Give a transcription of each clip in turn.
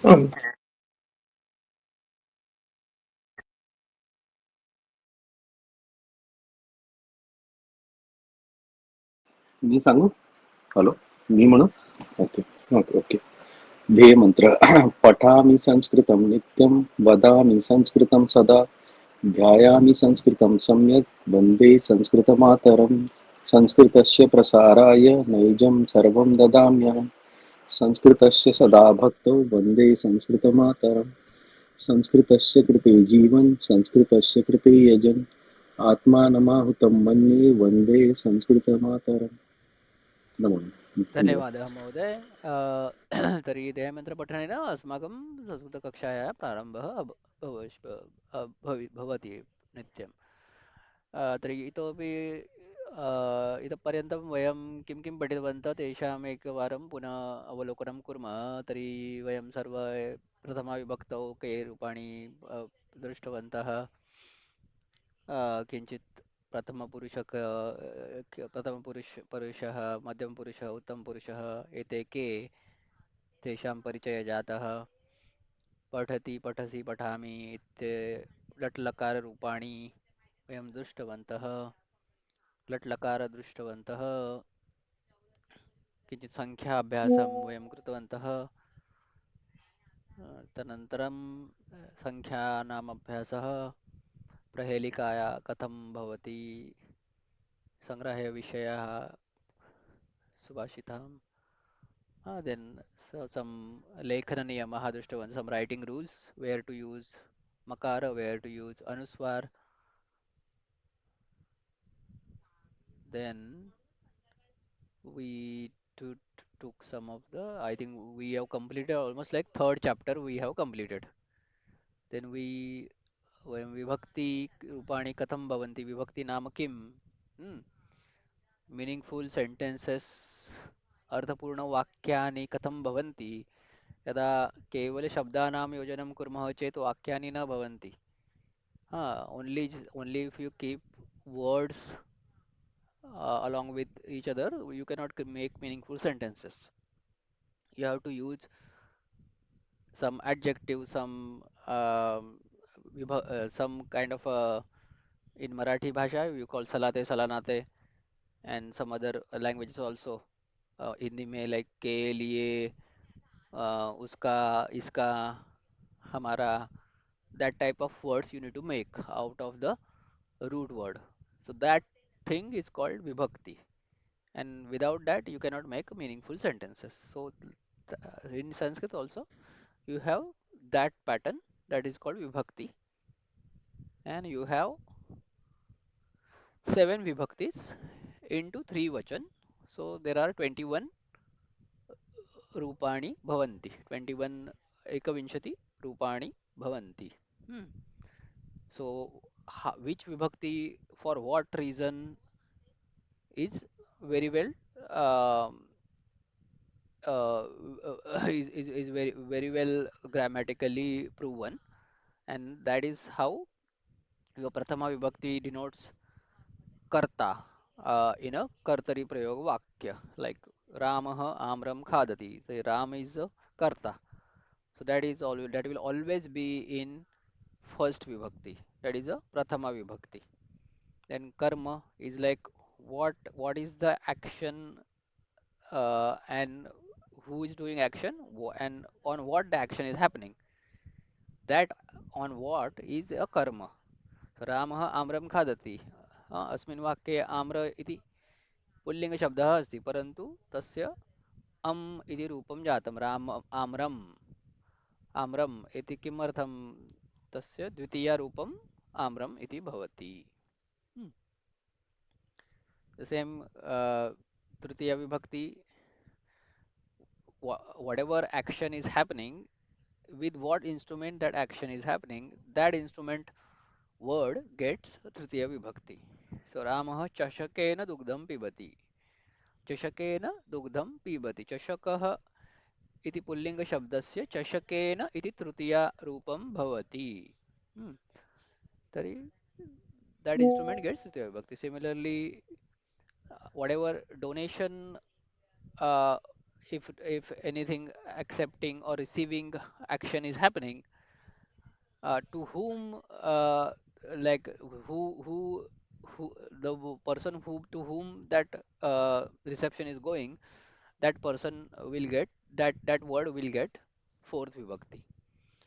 आम्. मी सांगू? हॅलो, मी म्हणू? ओके. Okay okay. ध्येयमंत्र. पठामि संस्कृतं नित्यं, वदामि संस्कृतं सदा, ध्यायामि संस्कृतं सम्यक्, वन्दे संस्कृतमातरं. संस्कृतस्य प्रसाराय नैजं सर्वं ददाम्यहम्। संस्कृतस्य सदा भक्तो वन्दे संस्कृतमातरम्। संस्कृतस्य कृते जीवन् संस्कृतस्य कृते यजन्, आत्मानमाहुतं मन्ये वन्दे संस्कृतमातरम्। नमो नमः। धन्यवादः महोदय। तर्हि देहमन्त्रपठनेन अस्माकं संस्कृतकक्षायाः प्रारम्भः भवति नित्यं। तर्हि इतोपि इतः पर्यन्तं वयं किं किं पठितवन्तः तेषाम् एकवारं पुनः अवलोकनं कुर्मः। तर्हि वयं सर्वे प्रथमाविभक्तौ के रूपाणि दृष्टवन्तः। किञ्चित् प्रथमपुरुषः मध्यमपुरुषः उत्तमपुरुषः एते के तेषां परिचयः जातः। पठति पठसि पठामि लट्लकाररूपाणि वयं दृष्टवन्तः। लट्लकार दृष्टवन्तः। किञ्चित् सङ्ख्याभ्यासं वयं कृतवन्तः। तदनन्तरं सङ्ख्यानाम् अभ्यासः प्रहेलिकाया कथं भवति सङ्ग्रहविषयः सुभाषितम्. Then some lekkhana niyamah drishtavantah, some writing rules, where to use makara, where to use anuswar. Then we took some of the, I think we have completed almost like third chapter we have completed. Then we when vibhakti rupani katham bhavanti, vibhakti nama kim, hmm, meaningful sentences, अर्थपूर्ण वाक्यानि कथं भवन्ति यदा केवल शब्दानां योजनं कुर्मः चेत् वाक्यानि न भवन्ति. Only if you keep words along with each other, you cannot make meaningful sentences. You have to use some adjective, some kind of in Marathi bhasha you call salate, salanate, and some other languages also. Hindi में like के लिए, उसका, इसका, हमारा, that type of words you need to make out of the root word. So that thing is called vibhakti, and without that you cannot make meaningful sentences. So in Sanskrit also you have that pattern, that is called vibhakti, and you have seven vibhaktis into three vachan. So there are 21 रूपाणि भवन्ति, 21 एकविंशति रूपाणि भवन्ति. Hmm. So which vibhakti for what reason is very well um, uh, is very well grammatically proven, and that is how your prathama vibhakti denotes karta in a kartari prayog vakya, like ramah amram khadati. So ram is a karta, so that will always be in first vibhakti, that is a prathama vibhakti. Then karma is like what is the action, and who is doing action, and on what the action is happening, that on what is a karma. So ramah amram khadati, अस्मिन् वाक्ये आम्र इति पुल्लिङ्गशब्दः अस्ति, परन्तु तस्य अम् इति रूपं जातं, राम आम्रम्, आम्रम् इति किमर्थं, तस्य द्वितीयरूपम् आम्रम् इति भवति. Hmm. The same Tritiya Vibhakti, whatever action is happening, with what instrument that action is happening, that instrument word gets Tritiya Vibhakti. So Ramah Chashakena Dugdham Pibati. Chashakena Dugdham Pibati. Chashakah इति पुल्लिङ्गशब्दस्य चषकेन इति तृतीया रूपं भवति. Hmm. तर्हि that instrument gets Tritiya Vibhakti. Similarly, whatever donation uh, if anything accepting or receiving action is happening, to whom like who the person who to whom that reception is going, that person will get that word will get fourth vibhakti.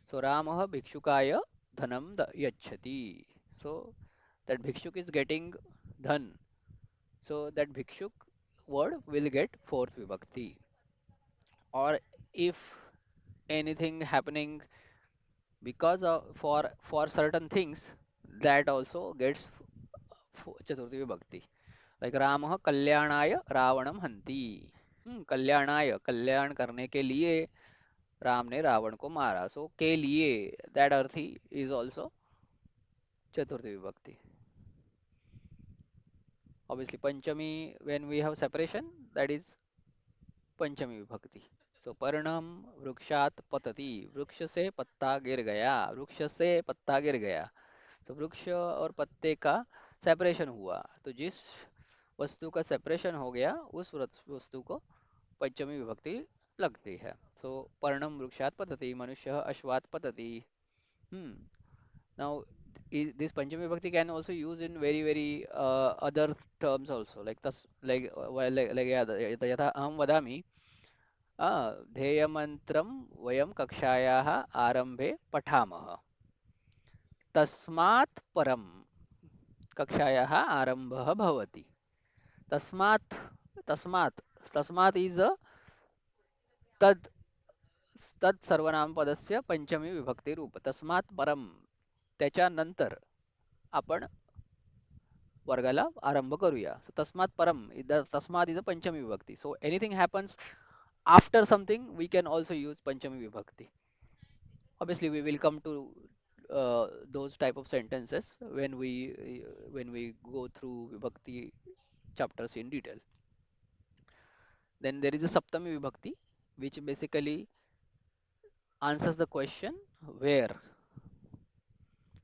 So Ramah bhikshukaya dhanam yachati. So that bhikshuk is getting dhan. So that bhikshuk word will get fourth vibhakti. Or if anything happening because of for certain things, that also gets chaturthi vibhakti. Like Ramah kalyanaya ravanam hanti. कल्याणाय कल्याण करने के लिए राम ने रावण को मारा. सो के लिए that अर्थी इज ऑल्सो चतुर्थी विभक्ति. Obviously panchami, when we have separation, that is पंचमी विभक्ति. सो परिणाम वृक्षात पतति, वृक्ष से पत्ता गिर गया, वृक्ष से पत्ता गिर गया. तो वृक्ष और पत्ते का सेपरेशन हुआ, तो जिस वस्तु का सेपरेशन हो गया उस वस्तु को पंचमी विभक्ति लगती है. सो पर्णम वृक्षात पतति, मनुष्य अश्वात पतति. हम्म. Now, this Panchami Vibhakti can also use in very other terms also, like well, yeah, yatha aham vadami, ध्येयमन्त्रं वयं कक्षायाः आरम्भे पठामः. तस्मात् परं कक्षायाः आरम्भः भवति. तस्मात्, तस्मात्, तस्मात् is a तद तत् सर्वनामपदस्य पंचमी विभक्ती रूप. तस्मात् परम, त्याच्यानंतर आपण वर्गाला आरंभ करूया. So तस्मात् परम, तस्मात् is a पंचमी विभक्ति. So anything happens after something, we can also use panchami vibhakti. Obviously we will come to those type of sentences when we go through vibhakti chapters in detail. Then there is a saptami vibhakti, which basically answers the question where.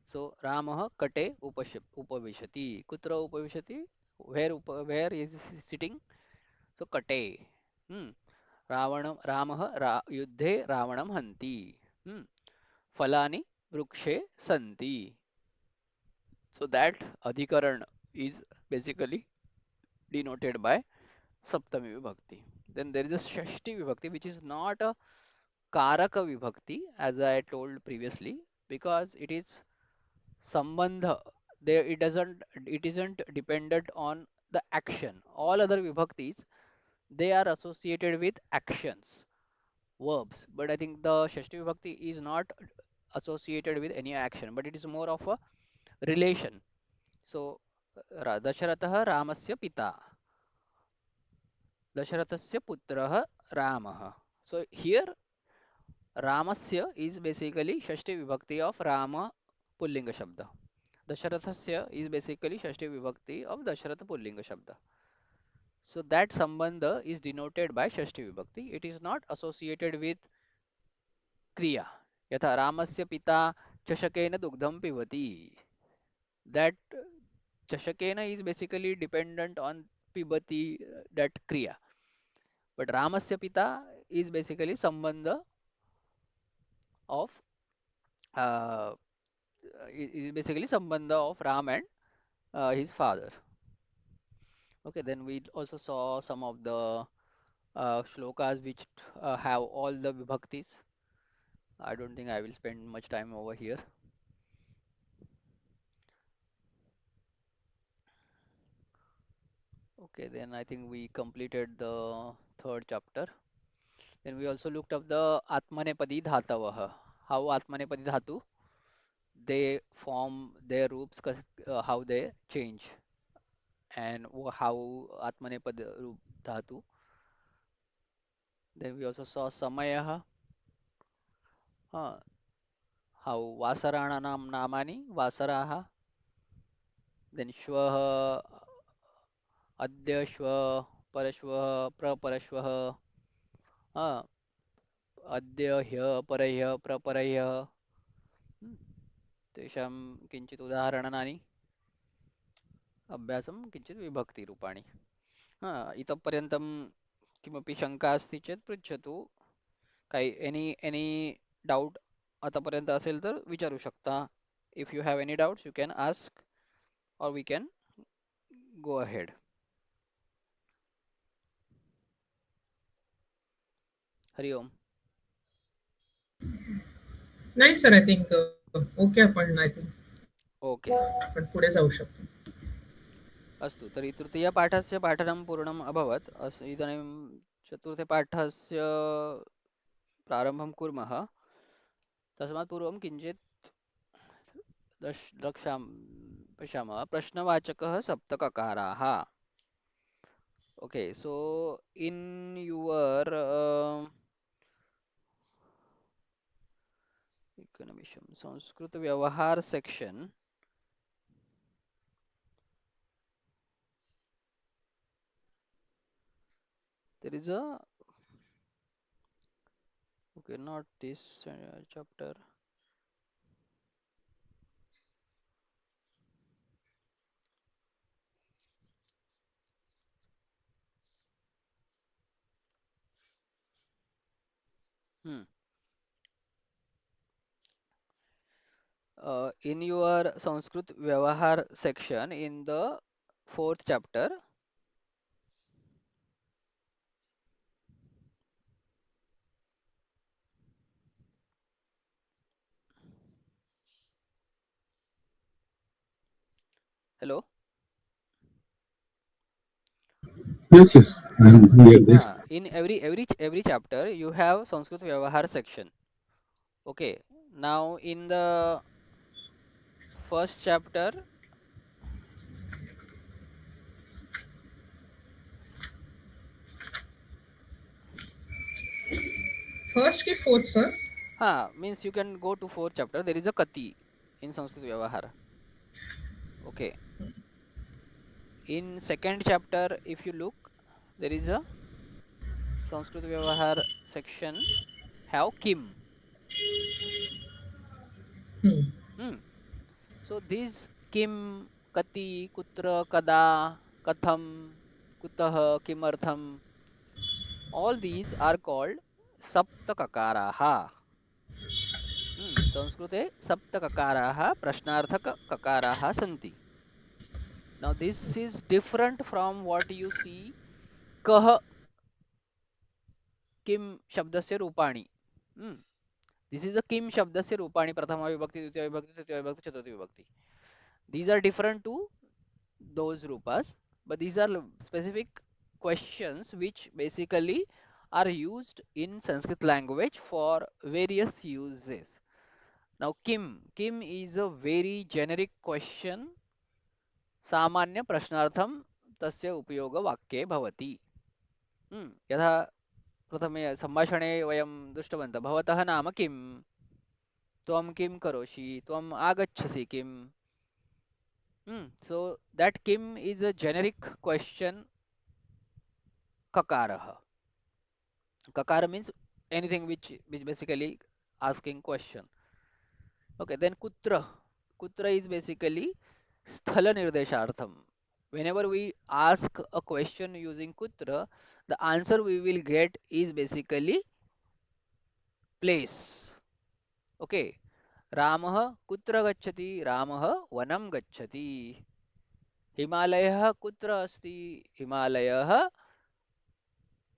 So Ramah kate upavishati. Kutra upavishati? Where is he sitting? So kate. Hmm. Ravanam Ramah युद्धे रावणं हन्ति. Hmm. फलानि वृक्षे सन्ति. So that adhikaran is basically denoted by Saptami Vibhakti. Then there is a Shashti Vibhakti, which is not a Karaka Vibhakti, as I told previously, because it is Sambandha. There it isn't dependent on the action. All other Vibhaktis, they are associated with actions, verbs. But I think the Shashti Vibhakti is not associated with any action, but it is more of a relation. So दशरथः रामस्य पिता, दशरथस्य पुत्रः रामः. So here रामस्य is basically Shashthi vibhakti of Rama pullinga shabda. Dasharathasya is basically Shashthi vibhakti of Dasharatha pullinga shabda. So that sambandha is denoted by Shashthi vibhakti. It is not associated with kriya. यथा रामस्य पिता चषकेन दुग्धं पिबति. That chashakena is basically dependent on pibati, that kriya. But Ramasya Pita is basically sambandha of uh, is basically sambandha of Ram and his father. Okay, then we also saw some of the shlokas which have all the vibhaktis. I don't think I will spend much time over here. Okay, then I think we completed the third chapter. Then we also looked up the Atmanepadi Dhatavaha. How Atmanepadi Dhatu, they form their roots, how they change, and how Atmanepad roop Dhatu. Then we also saw Samayaha, how Vasaranam Namani, Vasaraha. Then Shwaha, Adya Shwa, Parashwaha, Praparashwaha, uh, Adya Hya, Parahya, Praparahya. Hmm. तेषां किञ्चित् उदाहरणानि अभ्यासं किञ्चित् विभक्तिरूपाणि. इतः पर्यन्तं किमपि शङ्का अस्ति चेत् पृच्छतु. काही एनी डाऊट आतापर्यंत असेल तर विचारू शकता. If you have any doubts you can ask or we can go ahead. Hari Om. नाही सर, आय थिंक ओके. आपण आय थिंक ओके, आपण पुढे जाऊ शकतो. अस्तु. तर्हि तृतीयपाठस्य पाठनं पूर्णम् अभवत्. इदानीं चतुर्थपाठस्य प्रारम्भं कुर्मः. तस्मात् पूर्वं किञ्चित् पश्यामः. प्रश्नवाचकः सप्तककाराः. Okay, so in your Sanskrit Vyavahar section, there is a, okay, not this chapter. In your Sanskrit Vyavahar section, in the 4th chapter, hello. Yes, I am here there. In every chapter, you have Sanskrit Vyavahar section. Okay. Now in the first chapter, first की fourth sir? means you can go to 4th chapter. There is a Kati in Sanskrit Vyavahar. Okay. In second chapter, if you look, there is a Sanskrit Vyavahar section. Have Kim. So these Kim, Kati, Kutra, Kada, Katham, Kutah, Kimartham, all these are called Saptakakaraha. Sanskrit Saptakakaraha, Prashnarthaka Kakaraha Santi. Now this is different from what you see Kah Kim Shabdasya Rupani. This is a Kim Shabdasya Rupani, Prathama Vibhakti, Dvitiya Vibhakti, Tritiya Vibhakti, Chaturthi Vibhakti. These are different to those rupas, but these are specific questions which basically are used in Sanskrit language for various uses. Now Kim is a very generic question. सामान्य प्रश्नार्थम तस्य उपयोग वाक्ये भवति. यथा प्रथमे सम्भाषणे वयं दृष्टवन्तः. भवतः नाम किं? त्वं किं करोषि? त्वम् आगच्छसि किं? So that kim is a generic question. Kakaraha. Kakara means anything which basically asking question. Okay, then kutra. Kutra is basically sthala nirdeshartham. Whenever we ask a question using kutra, the answer we will get is basically place. Okay. Ramah kutra gacchati? Ramah vanam gacchati. Himalayah kutra asti? Himalayah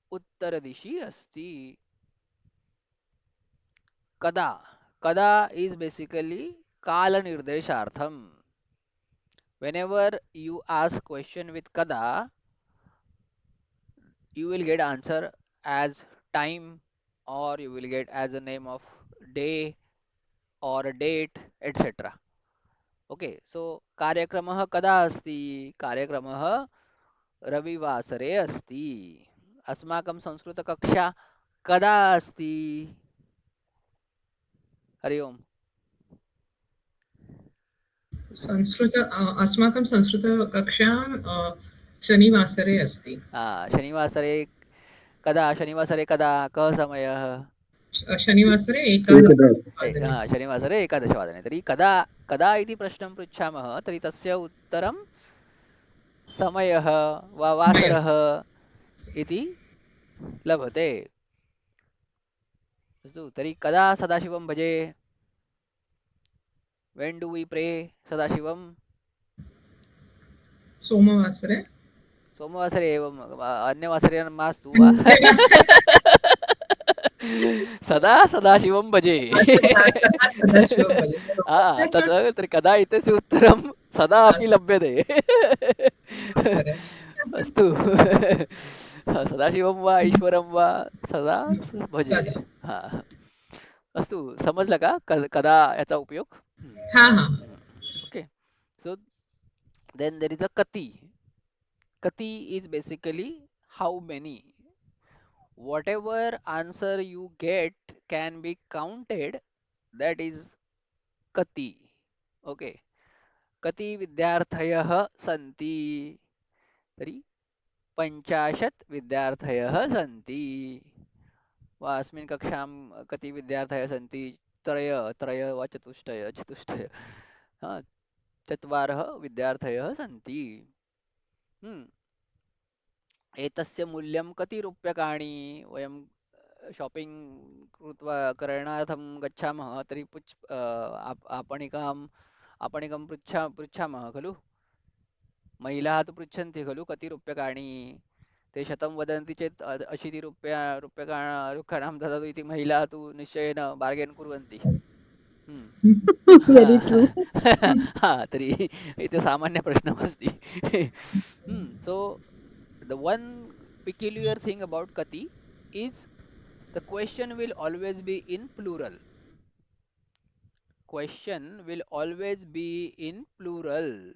उत्तरदिशि अस्ति. Kada. Kada is basically kala nirdeshartham. Whenever you ask question with kada, you will get answer as time, or you will get as a name of day or a date, etc. Okay, so कार्यक्रमः कदा अस्ति? कार्यक्रमः रविवासरे अस्ति. अस्माकं संस्कृतकक्षा कदा अस्ति? हरि ओम्. अस्माकं संस्कृतकक्षां शनिवासरे अस्ति. शनिवासरे कदा? शनिवासरे कदा? कः समयः? शनिवासरे 11:00. शनिवासरे 11:00. तर्हि कदा कदा इति प्रश्नं पृच्छामः तर्हि तस्य उत्तरं समयः वा वासरः इति लभते. अस्तु तर्हि कदा सदाशिवं भजे? When do we pray सदाशिवं? सोमवासरे सोमवासरे एवं अन्यवासरे मास्तु वा? सदा सदाशिवं भजे. सदा सदाशिवं भजे बरोबर. तत् तर्हि कदा इत्यस्य उत्तरं सदा अपि लभ्यते. खरंय. अस्तु. सदाशिवं वा ईश्वरं वा सदा भजे. सदा हा. अस्तु समजलं का कदा याचा उपयोग? हा हा okay. So then there is a कती. Kati is basically how many. Whatever answer you get can be counted. That is Kati. Okay. Kati विद्यार्थयः सन्ति तर्हि 50 विद्यार्थयः सन्ति वा अस्मिन् कक्षां कति विद्यार्थयः सन्ति त्रय त्रय वा चतुष्टय चतुष्टय हा, 4 विद्यार्थयः सन्ति. एतस्य मूल्यं कति रूप्यकाणि? वयं शापिङ्ग् कृत्वा करणार्थं गच्छामः तर्हि आपणिकं पृच्छामः खलु. महिलाः तु पृच्छन्ति खलु कति रूप्यकाणि. ते 100 वदन्ति चेत् 80 रूप्यकाणां ददातु इति महिलाः तु निश्चयेन बार्गेन् कुर्वन्ति. Very true. तर्हि इति सामान्यप्रश्नमस्ति. So the one peculiar thing about Kati is the question will always be in plural. Question will always be in plural.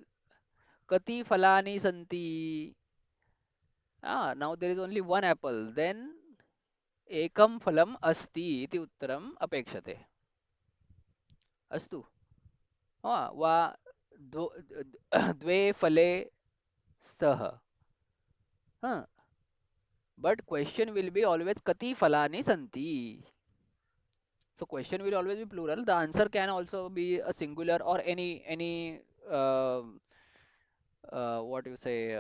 Kati falani santi. Now there is only one apple. Then ekam phalam asti iti uttaram apekshate. Astu. Va dve phale stah. But question will be always kati falani santi. So question will always be plural. The answer can also be a singular or any what you say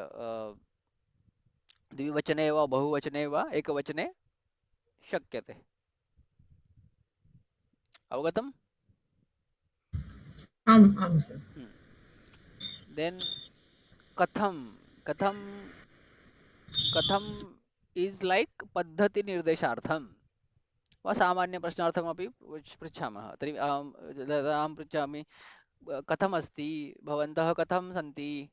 द्विवचने वा बहुवचने वा एकवचने शक्यते. अवगतम्? आम् आम् sir. Then katham is like पद्धति निर्देशार्थम वा सामान्य प्रश्नार्थमपि पृच्छामः. तर्हि अहं पृच्छामि कथम् अस्ति, भवन्तः कथं सन्ति?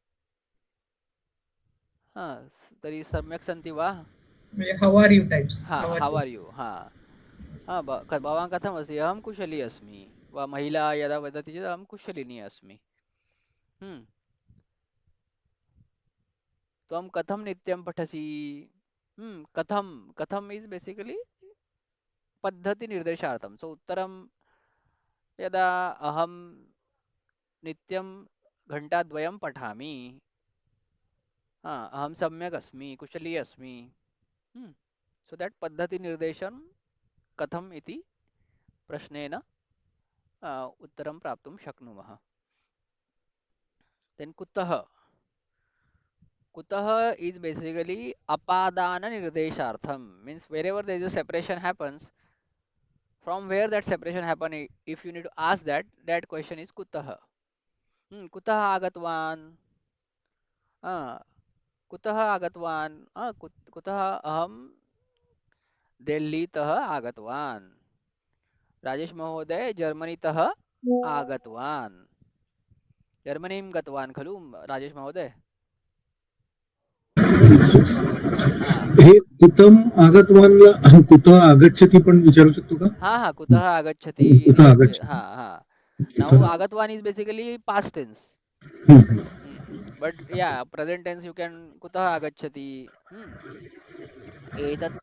तर्हि सम्यक् सन्ति वा? How are you types. How are you. भवान् कथम् अस्ति? अहं कुशली अस्मि. वा महिला यदा वदति चेत् अहं कुशलिनी अस्मि. त्वं कथं नित्यं पठसि? कथम इज बेसिकली पद्धति निर्देशार्थम. सो उत्तरं यदा अहं नित्यं घण्टाद्वयं पठामि, अहं सम्यक् अस्मि, कुशली अस्मि. सो दैट पद्धति निर्देशं कथम इति प्रश्नेन उत्तरं प्राप्तुं शक्नुमः. देन कुतः is basically apadana nirdeshartham, means wherever there is a separation happens, from where that separation happen, if you need to ask that question is kutah. Kutah agatvan, kutah agatvan, kutah aham दिल्लीतः आगतवान्. राजेश महोदय जर्मनीतः आगतवान्. जर्मनीं गतवान् खलु राजेश महोदय? हे कुतम आगतवानला कुतः आगच्छति पण विचारू शकतो का? हा कुतः आगच्छति. कुतः आगच्छति. Now आगतवान् is basically past tense. But yeah, present tense you can कुतः आगच्छति. एतत्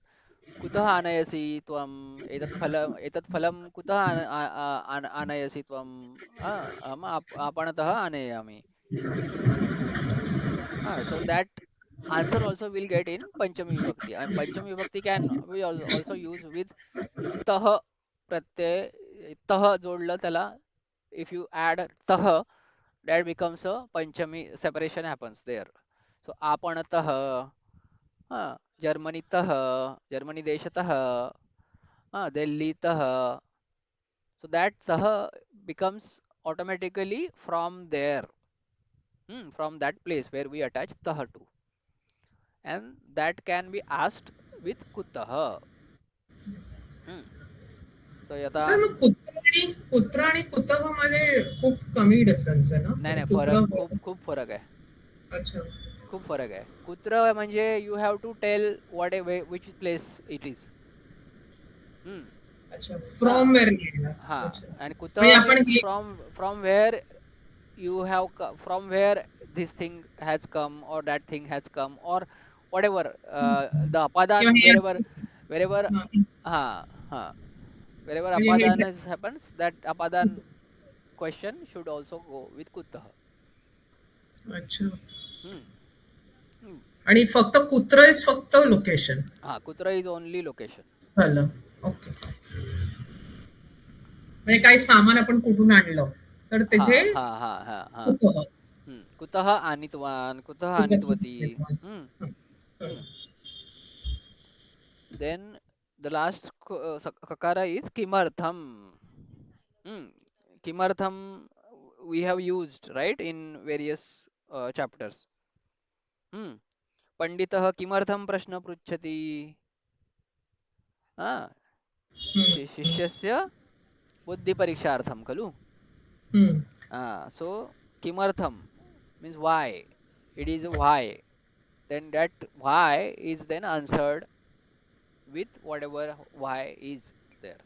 कुतः आनयसि त्वम्? एतत् फलं कुतः आनयसि त्वम्? अहम् आपणतः आनयामि. So that answer also will get in Panchami Vibhakti. And Panchami Vibhakti can we also use with tah pratyay. Tah जोडलं त्याला, if you add tah, that becomes a Panchami, separation happens there. So apanatah, जर्मनीतः, जर्मनीदेशतः, दिल्लीतः. So that तः becomes automatically from there, from that place where we attach तः to, and that can be asked with कुतः. Hmm. So आता sir मग कुत्र आणि कुतः मध्ये खूप कमी डिफरन्स आहे ना? नाही नाही, कुत्र फरक खूप खूप फरक आहे. अच्छा खूप फरक आहे. कुत्र म्हणजे you have to tell what which place it is. अच्छा हा फ्रॉम वेअर येणार हा. अच्छा आणि म्हणजे कुतः आपण मीन्स हे from where you have from where this thing has come, or that thing has come, or whatever, the किंवा apadan, हे wherever हा, ha ha wherever म्हणजे हे apadan happens, that apadan question should also go with kutah. अच्छा hmm. Hmm. आणि फक्त कुत्र is फक्त location हा, kutra is only location. झालं ओके म्हणजे काही सामान आपण कुठून आणलं तर हा तिथे हा हा हा हा. कुतः कुतः आनीतवान, कुतः कुतः आनीतवती. hmm. हं, hmm. कळलं. Then the last kakara is kimartham. Hmm. Kimartham we have used, right, in various chapters. Hmm. Panditah किमर्थं प्रश्न पृच्छति. Ah, हं, शिष्यस्य बुद्धिपरीक्षार्थं खलु. हं. So kimartham means why. It is why. Then that why is then answered with whatever why is there.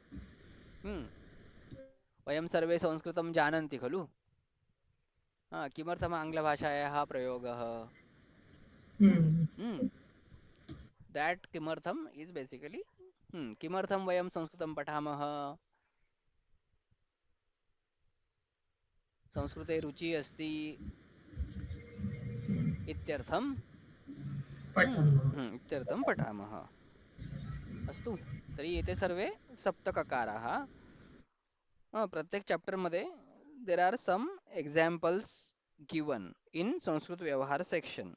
Hmm. वयं सर्वे संस्कृतं जानन्ति खलु. किमर्थम् आङ्ग्लभाषायाः प्रयोगः. हं. Hmm. That किमर्थम is basically किमर्थम वयं संस्कृतं पठामः. संस्कृते रुचि अस्ति इत्यर्थं. पठामः इत्यर्थं पठामः. अस्तु, तर्हि एते सर्वे सप्तककाराः. प्रत्येक चॅप्टर मध्ये there are some examples given in Sanskrit Vyavahar section.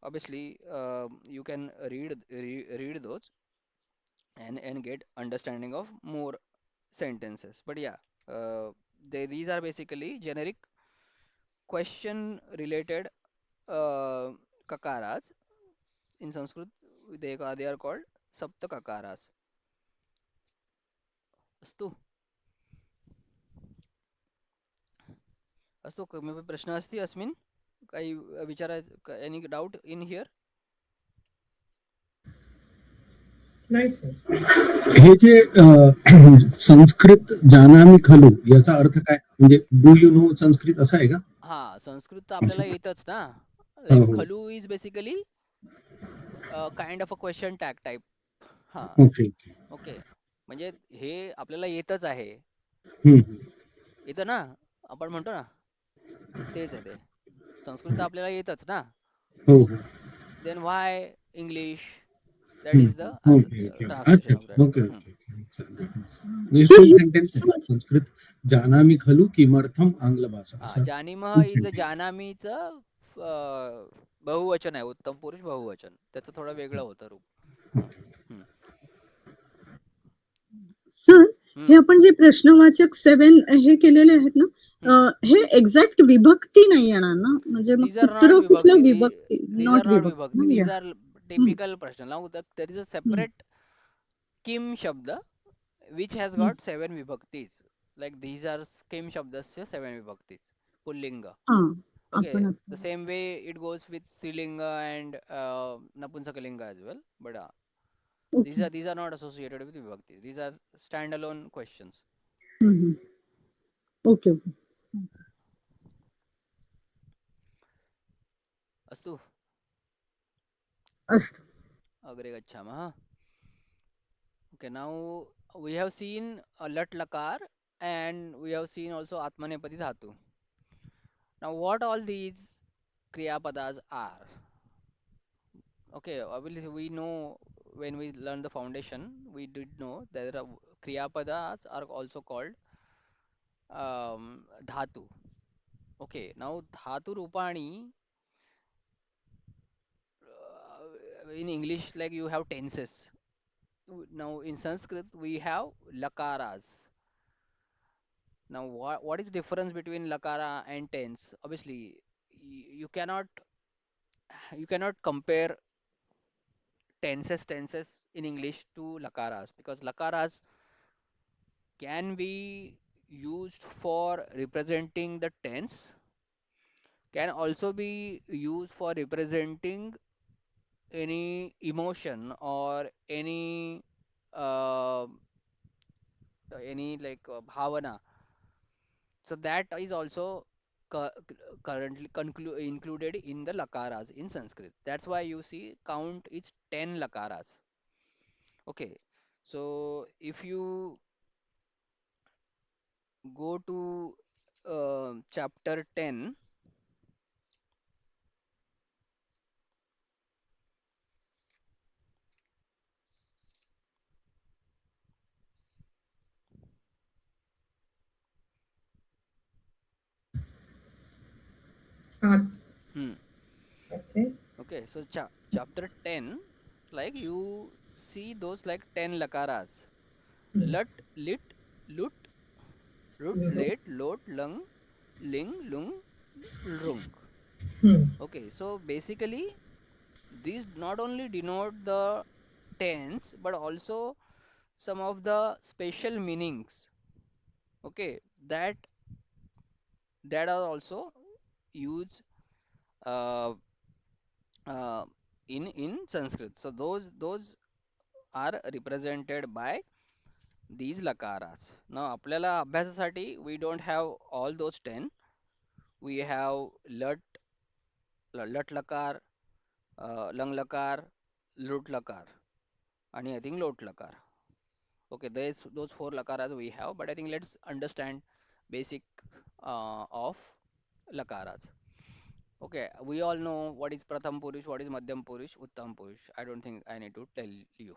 Obviously, you can read those and get understanding of more sentences. But yeah, these are basically generic question related kakaras in Sanskrit. They are called sapta kakaras. अस्तु. अस्तु, किमपि प्रश्नः अस्ति अस्मिन्? काही विचार, any doubt in here? नाही sir हे जे संस्कृत जानामि खलु याचा अर्थ काय म्हणजे डू यू नो संस्कृत असं आहे का? हा, संस्कृत तर आपल्याला येतच ना. हो लाईक हो खलू is basically kind of a question tag type. हा, ओके ओके ओके. म्हणजे हे आपल्याला येतच आहे. हम्म. येतं ना, आपण म्हणतो ना, तेच आहे ते. संस्कृत तर आपल्याला येतच ना. हो हो then why English? That is the hmm. Okay okay अच्छा ट्रान्सलेशन ऑफ अच्छा दॅट. ओके ओके म्हणजे फुल सेंटेन्स आहे संस्कृत जानामि खलु किमर्थम आंग्ल भाषा हा, असं जानीमः फुल इज सेंटेन्स. जानामीचं बहुवचन आहे, उत्तम पुरुष बहुवचन. त्याचं थोडं वेगळं होतं रूप. हम्म. सर, हे हम्म. आपण जे प्रश्नवाचक 7 हे केलेले आहेत ना, हम्म. हे एक्झॅक्ट विभक्ती नाही येणार ना? म्हणजे मग These are not कुत्र कुठलं vibhakti. विभक्ती? These are नॉट not विभक्ती vibhakti. ना These या. are hmm, typical prashna. Now there is a hmm, separate kim shabda which has hmm. got 7 vibhaktis. Like these are kim shabdasya 7 vibhaktis. Pullinga. हां, आपण Okay. The आता same way it goes with strilinga and napunsakalinga as well. But okay. these are not associated with vibhakti. These are standalone questions. Hmm, hmm. Okay, okay. अस्तु, अस्तु. अग्रे गच्छामः. Okay, now we have seen lat lakar, and we have seen also atmanepadi dhatu. Now what all these kriya padas are? Okay, obviously we know when we learn the foundation, we did know that there are kriya padas are also called dhatu. Okay, now dhatu rupani, in English, like you have tenses. Now in Sanskrit we have lakaras. Now what is difference between lakara and tense? Obviously, you cannot compare tenses in English to lakaras, because lakaras can be used for representing the tense, can also be used for representing any emotion or uh, any bhavana. So that is also currently included in the lakaras in Sanskrit. That's why you see count is 10 lakaras. Okay, so if you go to chapter 10, Uh, hmm, okay. okay, so chapter 10, like you see those like 10 lakaras. Hmm. Lut, lit, lut, rut, Mhm. let, lot, lung, ling, lung, lrung. Hmm. Okay, so basically these not only denote the tense but also some of the special meanings. Okay, that that are also used uh, uh, in Sanskrit. So those are represented by these lakaras. Now आपल्याला अभ्यासासाठी we don't have all those 10. We have lat lakar, lang lakar, lut lakar, आणि I think lot lakar. Okay, there's those four lakaras we have, but I think let's understand basic of lakaras. Okay, we all know what is Pratham Purush, what is Madhyam Purush, Uttam Purush. I don't think I need to tell you.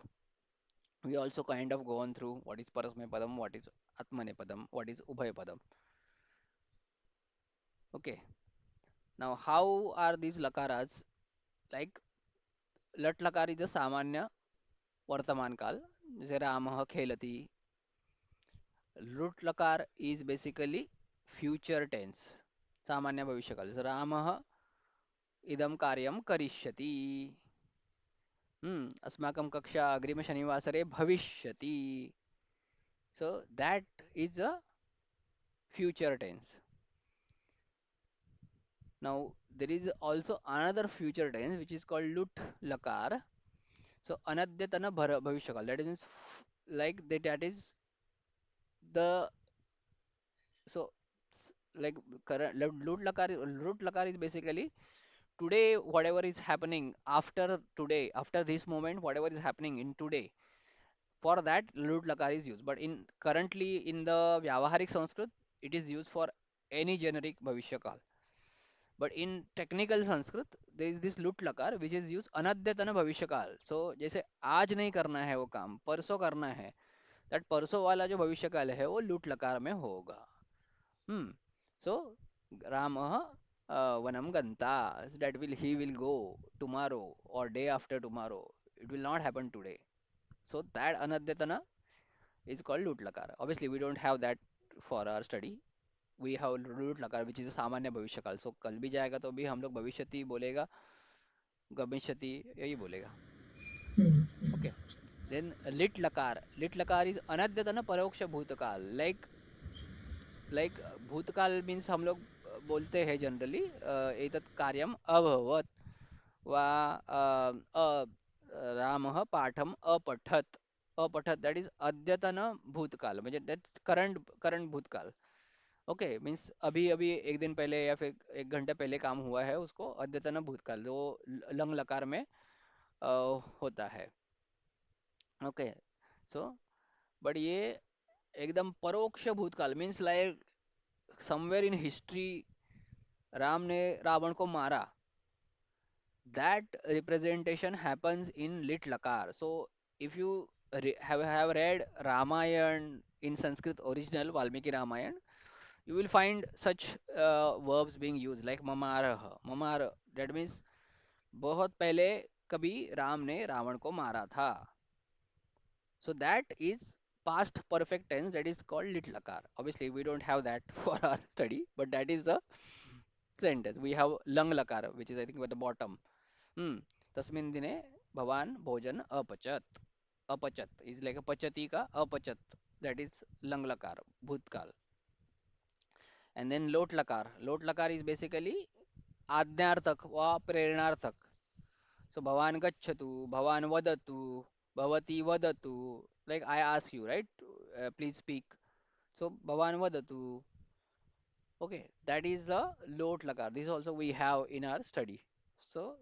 We also kind of go on through what is Parasmay Padam, what is Atmanepadam, what is Ubhay Padam. Okay, now how are these lakaras? Like lat lakar is a samanya वर्तमान काल, जैसे रामः खेलति. लुट लकार is basically future tense, सामान्य भविष्यकाल, जैसे रामः इदं कार्यं करिष्यति. अस्माकं कक्षा अग्रिमशनिवासरे भविष्यति. So that is a future tense. Now there is also another future tense which is called lut lakar. So anadyatana bhavishakal. That means like that is the so like current lut lakar is basically today whatever is happening after today, after this moment, whatever is happening in today. For that lut lakar is used. But in currently in the Vyavaharik Sanskrit, it is used for any generic bhavishyakal. But in technical Sanskrit, there is this lut lakar which is used anadyatana bhavishyakal. So जैसे आज नहीं करना है वो काम, परसों करना है, that परसों वाला जो भविष्यकाल है वो लुट लकार में होगा. Hmm. So Ramah Vanam Ganta, that will he will go tomorrow or day after tomorrow. It will not happen today. So that Anadyatana is called Lut Lakar. Obviously, we don't have that for our study. We have Lut Lakar, which is a सामान्य भविष्यकाल. So कल भी जाएगा तो भी हम लोग भविष्यति बोलेगा, गमिष्यति यही बोलेगा. Hmm. Okay. Then lit lakar. Lit lakar is अनद्यतन परोक्ष भूतकाल. Like भूतकाल means हम लोग बोलते हैं जनरली एतत् कार्यम अभवत वा रामः पाठम अपठत. अपठत that is अद्यतन भूतकाल, म्हणजे that करंट भूतकाल. ओके, मीन्स अभी अभी एक दिन पहले या फिर एक घंटे पहले काम हुआ है, उसको अद्यतन भूतकाल जो लंग लकार में अ, होता है. ओके, सो बट ये एकदम परोक्ष भूतकाल means like somewhere in history Ram ने रावण को मारा. That representation happens in lit lakar. So if you have read Ramayan in Sanskrit original Valmiki Ramayan, you will find such verbs being used like mamarah. Mamar, that means बहुत पहले कभी राम ने रावण को मारा था. So that is past perfect tense, that is called lit lakar. Obviously we don't have that for our study, but that is the sentence. We have lang lakar, which is I think at the bottom. Hmm. तस्मिन् दिने भवान भोजन अपचत. अपचत is like a pachati ka apachat. That is lang lakar, bhutkal. And then lot lakar. Lot lakar is basically आज्ञार्थक वा प्रेरणार्थक. So Bhavan gacchatu, Bhavan vadatu, Bhavati vadatu. Like I ask you, right? Please speak. So Bhavan vadatu. Okay, that is the lot lakar. This also we have in our study. So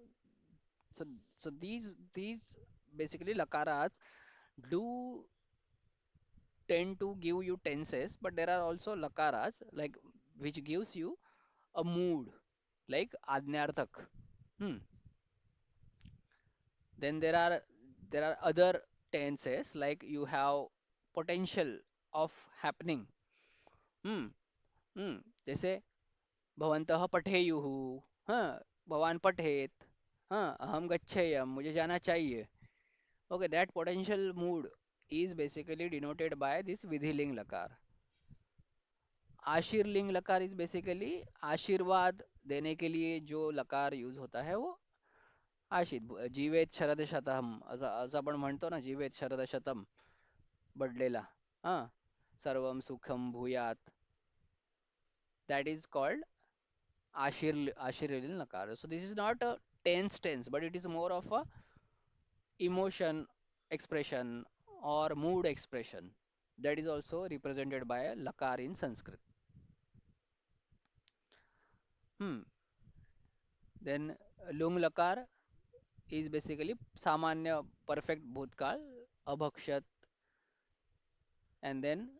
so so these basically lakaras do tend to give you tenses, but there are also lakaras like which gives you a mood, like adnyarthak. Hmm. Then there are other tenses like you have potential of happening. Hmm. Hmm. जैसे भवन्तः पठेयुः. हाँ, भवान पठेत. हाँ, अहम गच्छेयम, मुझे जाना चाहिए. Okay, that potential mood is basically denoted by this विधिलिंग लकार. आशीर्लिंग लकार इज बेसिकली आशीर्वाद देने के लिए जो लकार यूज होता है वो आशित. जीवेत शरद शतम असं आपण म्हणतो ना, जीवेत शरद शतम, बडलेला. हा, सर्वम सुखम भूयात. That is called Ashiril Nakar. So this is not a tense, but it is more of a emotion expression or mood expression. That is also represented by a Lakar in Sanskrit. Hmm. Then Lung Lakar is basically Samanya perfect Bhutkal, Abhakshat, and then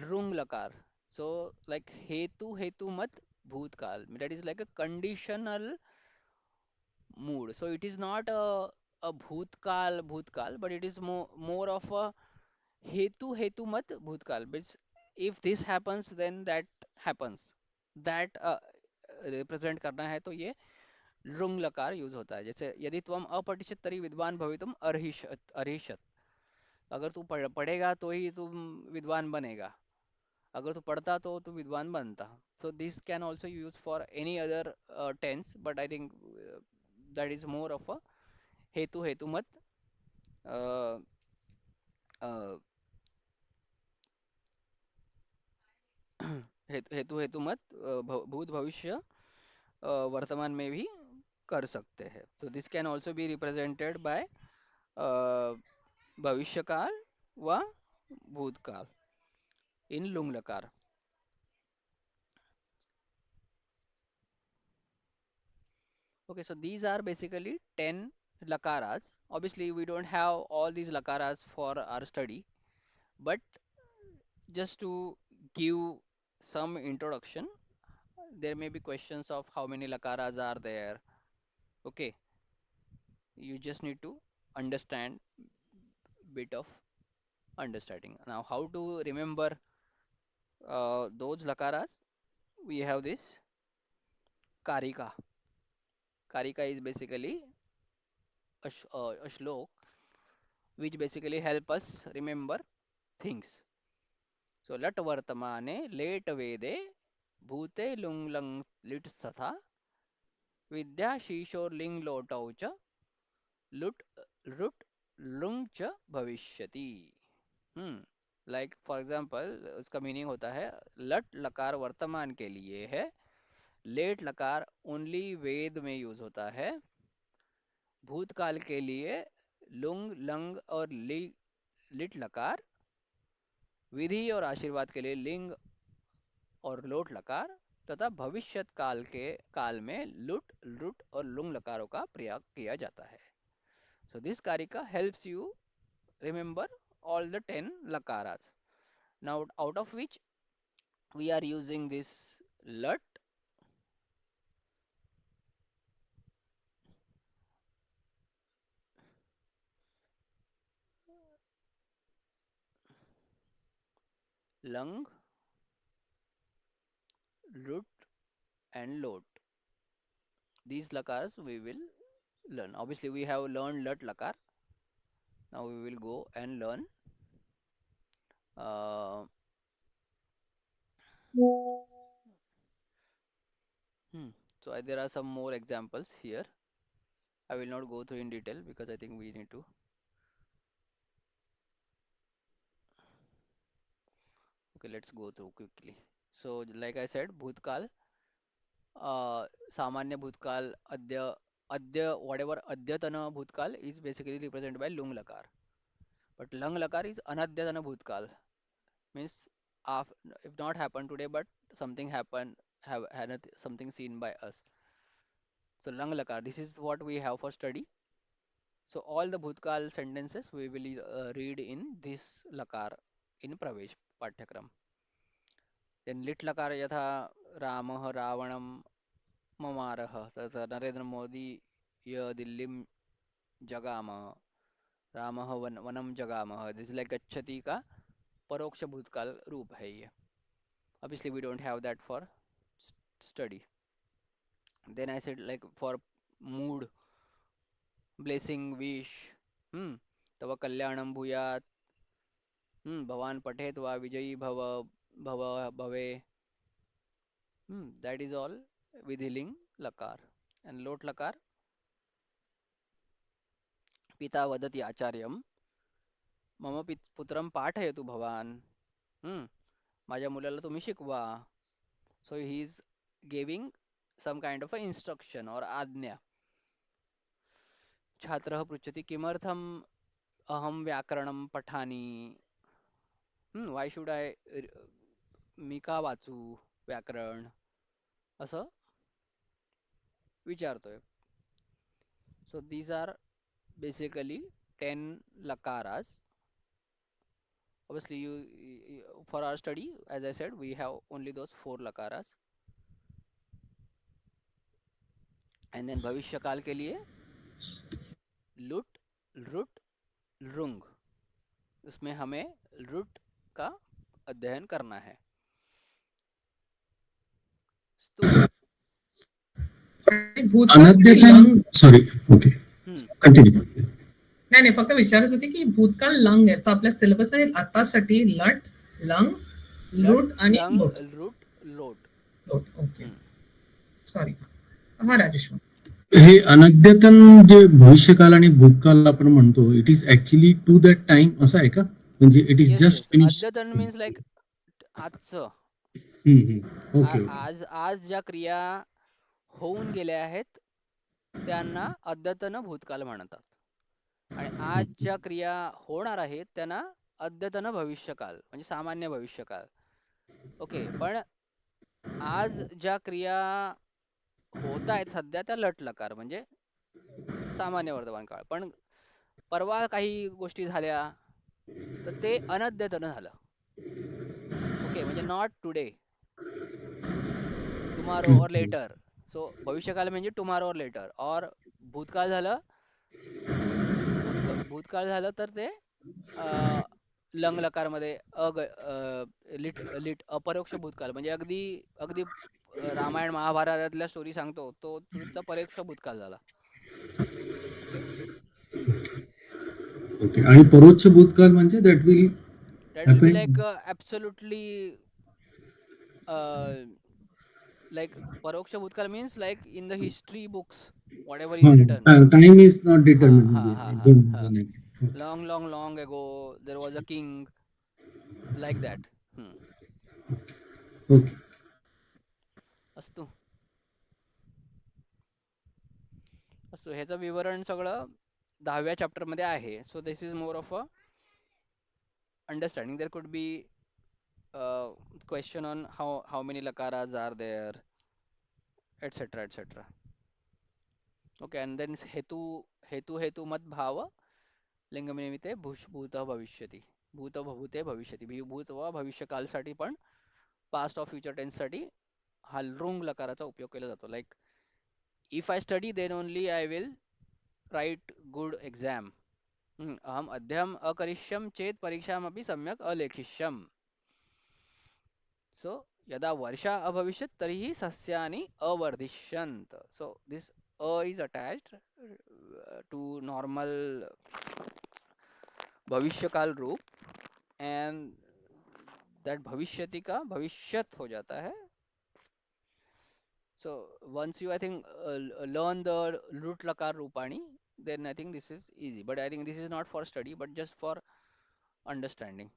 Rung Lakar. So like Hetu Mat Bhutkal. That is like a conditional mood. So it is not a bhutkal, but it is more of a hetu mat bhutkal. But if this happens, then that happens. That represent करना है तो ये लृंग लकार use होता है. जैसे यदि त्वम अपठिष्यत तरी विद्वान भवितुम अर्हिष्यत. अगर तू पढ़ेगा तो ही तुम विद्वान बनेगा. अगर तू पढ़ता तो तू विद्वान बनता. So this can also use for any other tense, but I think that is more of a हेतु मत uh, uh, हेतु मत भूत भविष्य वर्तमान में भी कर सकते हैं. So this can also be represented by भविष्य काल व भूतकाल in लुंग लकार. Okay, so these are basically 10 lakaras. Obviously we don't have all these lakaras for our study, but just to give some introduction, there may be questions of how many lakaras are there. Okay, you just need to understand bit of understanding. Now how to remember those lakaras? We have this karika. Karika is basically a shlok which basically help us remember things. So lat vartamane late vede bhute lung lang lit satha vidya shishor ling lotau cha lut rut lung cha भविष्यति. हम्म. Like for example उसका meaning होता है लट लकार वर्तमान के लिए है, लेट लकार ओनली वेद में यूज होता है, भूतकाल के लिए लुंग लंग और लिट लकार, विधि और आशीर्वाद के लिए लिंग और लोट लकार, तथा भविष्यत काल में लुट लुट और लुंग लकारों का प्रयोग किया जाता है. So this karika helps you remember all the 10 lakaras. Now out of which we are using this lut, lung, lut and lot. These lakars we will learn. Obviously, we have learned lat lakar. Now we will go and learn. Uh, hmm. So there are some more examples here. I will not go through in detail because I think we need to. Okay, let's go through quickly. So, like I said, bhutkal, सामान्य भूतकाल, अद्य whatever अद्यतन भूतकाल is basically represented by lung lakar. But lung lakar is anadyatana bhutkal, means af if not happened today, but something happened, have had something seen by us. So lung lakar, this is what we have for study. So all the bhutkal sentences we will read in this lakar in Pravesh Pathakram. Then lit lakar yatha Ramah Ravanam Mamarah तथा नरेंद्र मोदी य दिल्लीम जगामः रामः वनम जगामः. This is like गच्छति का परोक्ष भूतकाल रूप है ये. Obviously we don't have that for study. Then I said like for mood, blessing, wish, तव कल्याणं भूयात्, भवान पठेत वा विजयी भव भवे. That is all विधिलिंग लकार. And लोट लकार, पिता वदति आचार्यं, मम पुत्रं पाठयतु भवान. माझ्या मुलाला तुम्ही शिकवा. So he is giving some kind of a instruction or आज्ञा. छात्रः पृच्छति किमर्थम् अहं व्याकरणं पठामि. why should I मी का वाचू व्याकरण, असं विचारतोय. So these are basically 10 lakaras. Obviously for our study, as I said, we have only those 4 lakaras. And then भविष्य काल के लिए लुट, रुट, रुंग. उसमें हमें रुट का अध्ययन करना है. स्तु, आणि भूतकाळसाठी अनद्यतन लंग सॉरी ओके कंटिन्यू. नाही नाही, फक्त विचारत होती की भूतकाल लंग आहे, तर आपल्या सिलेबस मध्ये आतासाठी लट, लंग, लूट आणि लंग, लोट. रुट, लोट. लोट, ओके, सॉरी. हा राजेश. हे अनद्यतन जे भविष्यकाल आणि भूतकाल आपण म्हणतो, it is actually to that time असं आहे का? म्हणजे it is yes just yes, finish. अद्यतन मीन्स लाईक आजचं. Okay okay. आज ज्या क्रिया होऊन गेल्या आहेत त्यांना अद्यतन भूतकाल म्हणतात. आणि आज ज्या क्रिया होणार आहेत त्यांना अद्यतन भविष्यकाल म्हणजे सामान्य भविष्यकाल. ओके, पण आज ज्या क्रिया होत आहेत सध्या त्या लट लकार म्हणजे सामान्य वर्तमान काळ. पण परवा काही गोष्टी झाल्या तर ते अनद्यतन झालं. ओके, म्हणजे नॉट टुडे, टुमारो और लेटर. सो भविष्यकाल म्हणजे टुमारो और लेटर. और भूतकाल झालं, भूतकाळ झालं तर ते लंग लकार मध्ये लिट लिट अपरोक्ष भूतकाल म्हणजे अगदी अगदी रामायण महाभारतातल्या स्टोरी सांगतो तो तुमचा परोक्ष भूतकाल झाला. ओके. ओके. आणि परोक्ष भूतकाल म्हणजे that will be like absolutely like परोक्ष भूतकाल means like in the history books whatever is written. Time is not determined. long ago there was a king, like that. ओके. अस्तु अस्तु, ह्याचं विवरण सगळं 10व्या चॅप्टर मध्ये आहे. So this is more of a understanding. There could be question on how many lakaras are there, etc etc. Okay, and then हेतु मत भाव लिंगनिमित्ते भूत भविष्यति, भूत भूते भविष्यति. भूत व भविष्य कालसाठी पण पास्ट ऑफ फ्युचर टेन्स साठी हा लृंग लकाराचा उपयोग केला जातो. Like if I study then only I will write good exam. अहम अध्ययम अकरिष्यम चेत परीक्षामपि सम्यक अलेखिष्यम. सो यदा वर्षा अभविष्यत् तर्हि सस्यानि अवर्धिष्यन्त. So this is attached to normal भविष्यकाल रूप and that भविष्यति का भविष्यत हो जाता है. So once you, I think, learn the root lakar rupani, then I think this is easy. But I think this is not for study, but just for understanding.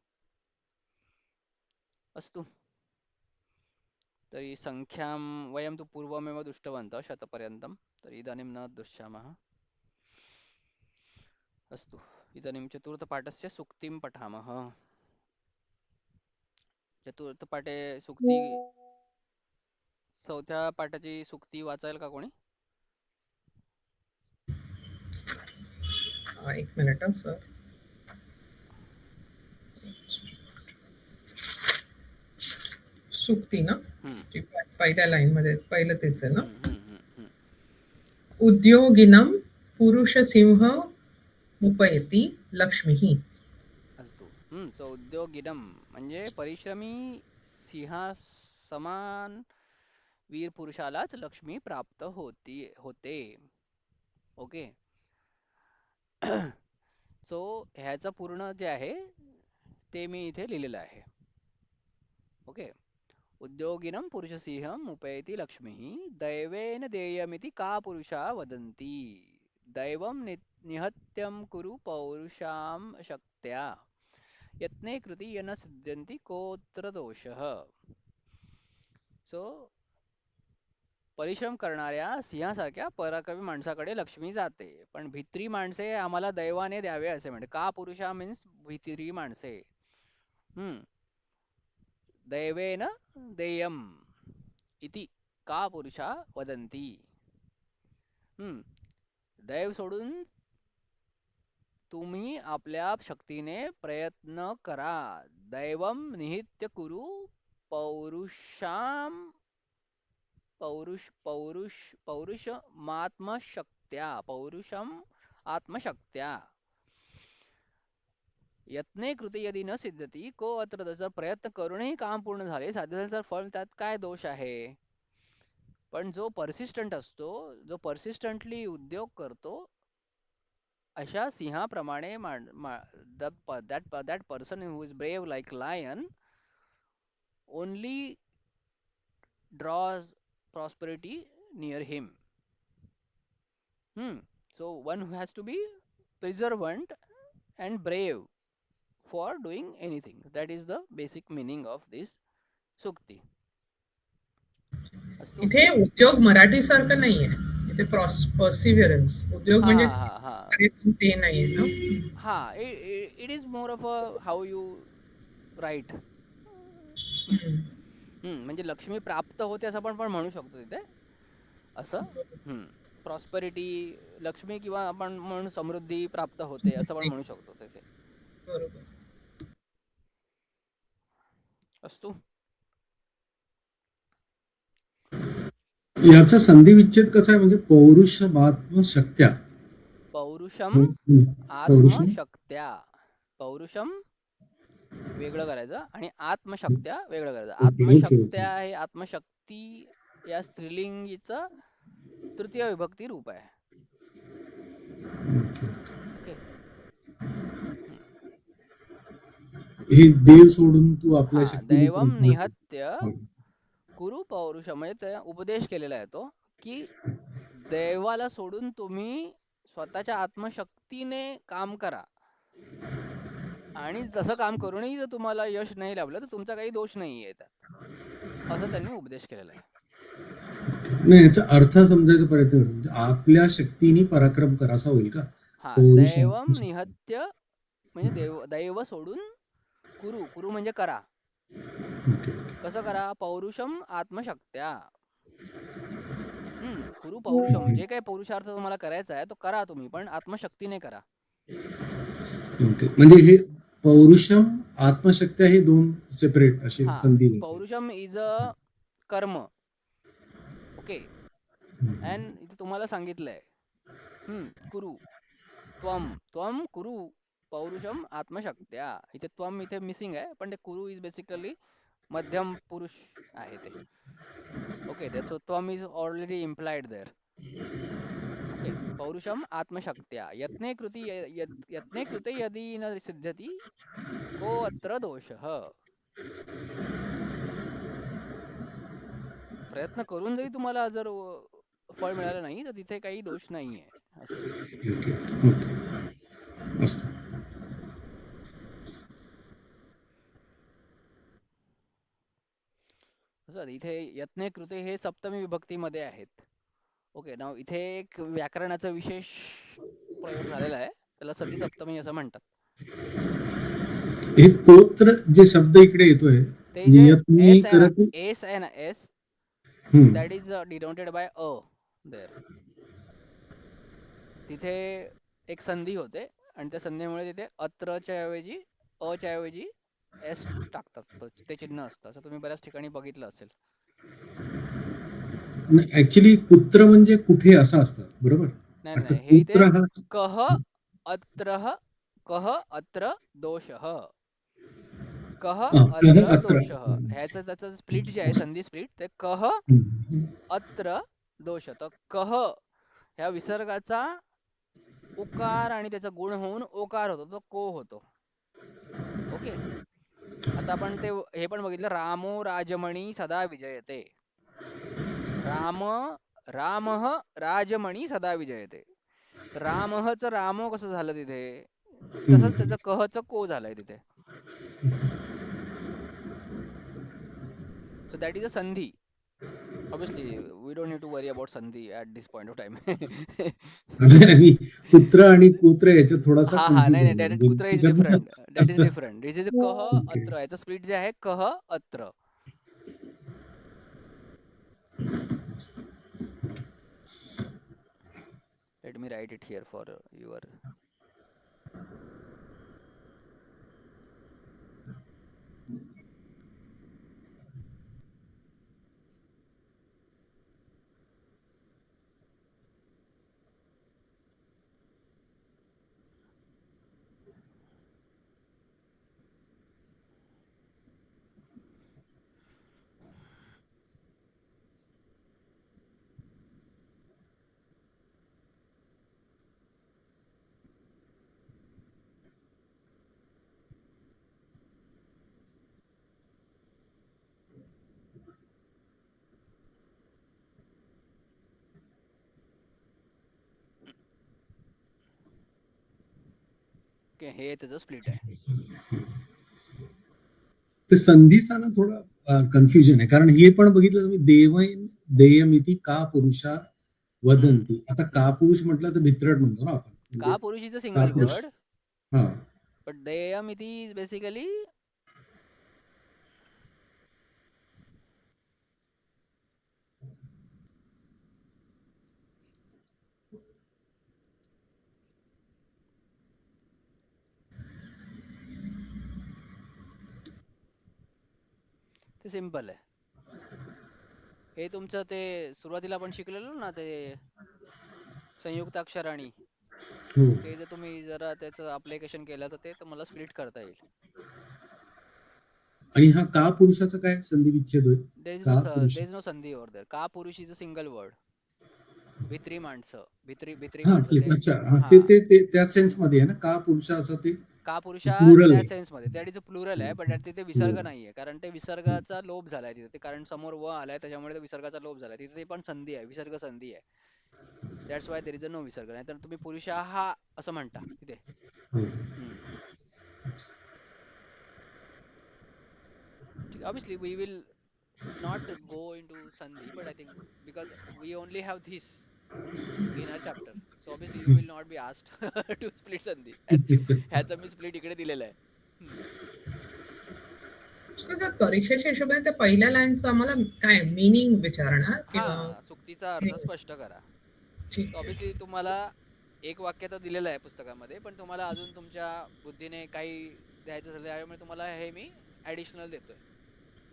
अस्तु. तर्हि संख्यां वयं तु पूर्वमेव दृष्टवन्तः शतपर्यन्तं. तर्हि इदानीं न दृश्यामः. अस्तु. इदानीं चतुर्थपाठस्य सूक्तिं पठामः. चतुर्थपाठे सूक्ती, चौथ्या पाठाची सूक्ती वाचायला का कोणी? एक मिनिट हा सर. सुक्ती ना, हम्म, जी पहिल्या लाईन मध्ये पहिलं तेच आहे ना. हम्म, हम्म, हम्म. उद्योगिनं पुरुषसिंह मुपयति लक्ष्मीः. अस्तु. so उद्योगिनम म्हणजे परिश्रमी सिंहासमान वीर पुरुषालाच लक्ष्मी प्राप्त होते. ओके. सो ह्याचं पूर्ण जे आहे ते मी इथे लिहिलेलं आहे. ओके. उद्योगिनं पुरुषसिंहम् उपैति लक्ष्मीः दैवेन देयमिति का पुरुषा वदन्ति दैवं निहत्यं कुरु पौरुषां शक्त्या यत्ने कृति न सिद्ध्यन्ति कोत्र दोषः. सो परिश्रम करणाऱ्या सिंहासारख्या पराक्रमी माणसाकडे लक्ष्मी जाते, पण भित्री माणसे आम्हाला दैवाने द्यावे असे म्हणते. का पुरुषा मीन्स भित्री माणसे. दैवेन देयम इति का पुरुषा वदंती. दैव सोडून तुम्ही आपल्या शक्तीने प्रयत्न करा. दैवम निहित्य कुरु पौरुषाम पौरुषम आत्मशक्त्या यत्ने कृती यदि न सिद्धती को अत्र. जर प्रयत्न करूनही काम पूर्ण झाले, साध्य झाले, तर फळ त्यात काय दोष आहे. पण जो परसिस्टंट असतो, जो परसिस्टंटली उद्योग करतो, अशा सिंहाप्रमाणे that person who is brave like lion only draws prosperity near him. So one who has to be perseverant and brave for doing anything. That is the basic meaning of this sukti. अस्तु. इथे उद्योग मराठी सारखं नाहीये. इथे परसिव्हरन्स उद्योग म्हणजे प्रयत्न ते नाहीये ना. हा, it is more of a how you write. म्हणजे लक्ष्मी प्राप्त होते असं पण म्हणू शकतो तिथे. असं प्रॉस्पेरिटी लक्ष्मी किंवा आपण म्हणून समृद्धी प्राप्त होते असं पण म्हणू शकतो तिथे. बरोबर. अस्तु. याचा संधी विच्छेद कसा आहे म्हणजे पौरुषमात्मशक्त्या. पौरुषम पौरुषम आत्मशक्त्या. पौरुषम वेगळं करायचं आणि आत्मशक्त्या वेगळं करायचं. आत्मशक्त्या हे आत्मशक्ती या स्त्रीलिंगीचं तृतीय विभक्ती रूप आहे. ओके. हे देव सोडून तू आपल्या शक्तीने दैवम निहत्य कुरु पौरुषम म्हणजे उपदेश केलेला आहे तो की देवाला सोडून तुम्ही स्वतःच्या आत्मशक्तीने काम करा आणि तसं काम करूनही जर तुम्हाला यश नाही लाभलं तर तुमचा काही दोष नाही आहे त्यात, असं त्यांनी उपदेश केलेला आहे. नाही, याचा अर्थ समजायचा प्रयत्न करू. म्हणजे आपल्या शक्तीने पराक्रम करा असा होईल का? हा, दैवम निहत्य म्हणजे दैव सोडून कुरु म्हणजे करा. कसं करा? पौरुषम आत्मशक्त्या. कुरु पौरुषम, जे काही पुरुषार्थ तुम्हाला करायचा आहे तो करा तुम्ही, पण आत्मशक्तीने करा. म्हणजे हे पौरुषम आत्मशक्त्या हे दोन सेपरेट असे संधी. पौरुषम इज अ कर्म. ओके. अँड इथे तुम्हाला सांगितलंय कुरु त्वम कुरु पौरुषम आत्मशक्त्या. इथे त्वम इथे मिसिंग आहे, पण ते कुरु इज बेसिकली मध्यम पुरुष आहे ते. ओके. सो त्वम is already implied there. Okay. पौरुषम आत्मशक्त्या यत्ने यत्ने कृते यदि न सिद्ध्यति को अत्र दोषः. प्रयत्न करून जरी तुम्हाला जर फळ मिळालं नाही तर तिथे काही दोष नाहीये असं. ओके ओके अस्तु. असं इथे यत्ने कृते हे सप्तमी विभक्तीमध्ये आहेत. ओके. नाव इथे एक व्याकरणाचा विशेष प्रयोग झालेला आहे, त्याला सती सप्तमी असं म्हणतात. हे कोत्र जे शब्द इकडे येतोय ते म्हणजे जे यत्नी एस आहे ना, करत एस आहे ना, yes hmm. That is denoted by a there. तिथे एक संधी होते आणि त्या संधीमुळे तिथे अत्रच्या ऐवजी अच्या ऐवजी एस टाकतात, ते चिन्ह असतं, असं तुम्ही बऱ्याच ठिकाणी बघितलं असेल. ऍक्च्युली कुत्र म्हणजे कुठे असं असतं बरोबर. नाही आता नाही, हे इथे कुत्र हा कह अत्रः कह अत्र दोषः, कह कह अत्र अत्र दोषः, ह्याचं त्याचं स्प्लिट जे आहे संधी स्प्लिट ते कह हम्म. अत्र दोष. तर कह ह्या विसर्गाचा उकार आणि त्याचा गुण होऊन ओकार होतो, तो को होतो. ओके. आता आपण ते हे पण बघितलं, रामो राजमणी सदा विजयते. राम रामः राजमणी सदा विजयते. रामहच रामो कसं झालं तिथे, तसंच त्याचं कहच को झालंय तिथे. सो दॅट इज अ संधी. Obviously, we don't need to worry about Sandhi at this point of time. आणि कुत्र आणि कुत्र याच्यात थोडासा हा हा, नाही नाही, कन्फ्युजन दॅट कुत्रा इज आहे different, that is different. This is कह ओके अत्र, याचं स्प्लिट जे आहे कह अत्र. Let me write it here for your. Okay, हे त्याचं स्प्लिट आहे. ते संधीचा ना थोडा कन्फ्युजन आहे कारण हे पण बघितलं तुम्ही देयमिती का पुरुषा वदंती. आता का पुरुष म्हटलं तर भित्रट म्हणतो ना आपण, म्हणजे का पुरुष इज अ का सिंगल पुरुष वर्ड, हा बट देयम इट इज बेसिकली ते सिंपल आहे. हे तुमचं ते सुरुवातीला आपण शिकलेलो ना, ते संयुक्त अक्षराणी, हो. ते जर तुम्ही जरा त्याचं अप्लिकेशन केलं तर ते तुम्हाला स्प्लिट करता येईल. आणि हा का पुरुषाचा काय संधी विच्छेद होईल. का पुरुष देर इज नो संधी ओव्हर देअर. का पुरुष इज अ सिंगल वर्ड. भित्री माणसं, भित्री हा माणसं ते. अच्छा हा हा, ते त्या सेन्स मध्ये आहे ना का पुरुषाचं ते का पुरुषा प्लुरल त्या आहे. सेन्स मध्ये दॅट इज अ प्लुरल आहे, बट तिथे विसर्ग Plural. नाहीये, कारण ते विसर्गाचा लोप झालाय तिथे. ते कारण समोर व आलाय त्याच्यामुळे ते विसर्गाचा लोप झालाय तिथे. ते पण संधी आहे, विसर्ग संधी आहे. That's why there is a no विसर्ग. नाही तर तुम्ही पुरुषा हा असं म्हणता तिथे. हो. Obviously we will not go into sandhi, but I think because we only have this in our chapter, so obviously you will not be asked to split sandhi, and ह्याचा मी split इकडे दिलेला आहे. So, जर परीक्षेच्या हिशोबाने त्या पहिल्या लाईनचं आम्हाला काय मिनिंग विचारणार हा, किंवा सुक्तीचा अर्थ हे, स्पष्ट करा. ठीक आहे. ऑब्विसली तुम्हाला एक वाक्य तर दिलेलं आहे पुस्तकामध्ये, पण तुम्हाला अजून तुमच्या बुद्धीने काही द्यायचं असेल त्यामुळे तुम्हाला हे मी ऍडिशनल देतोय.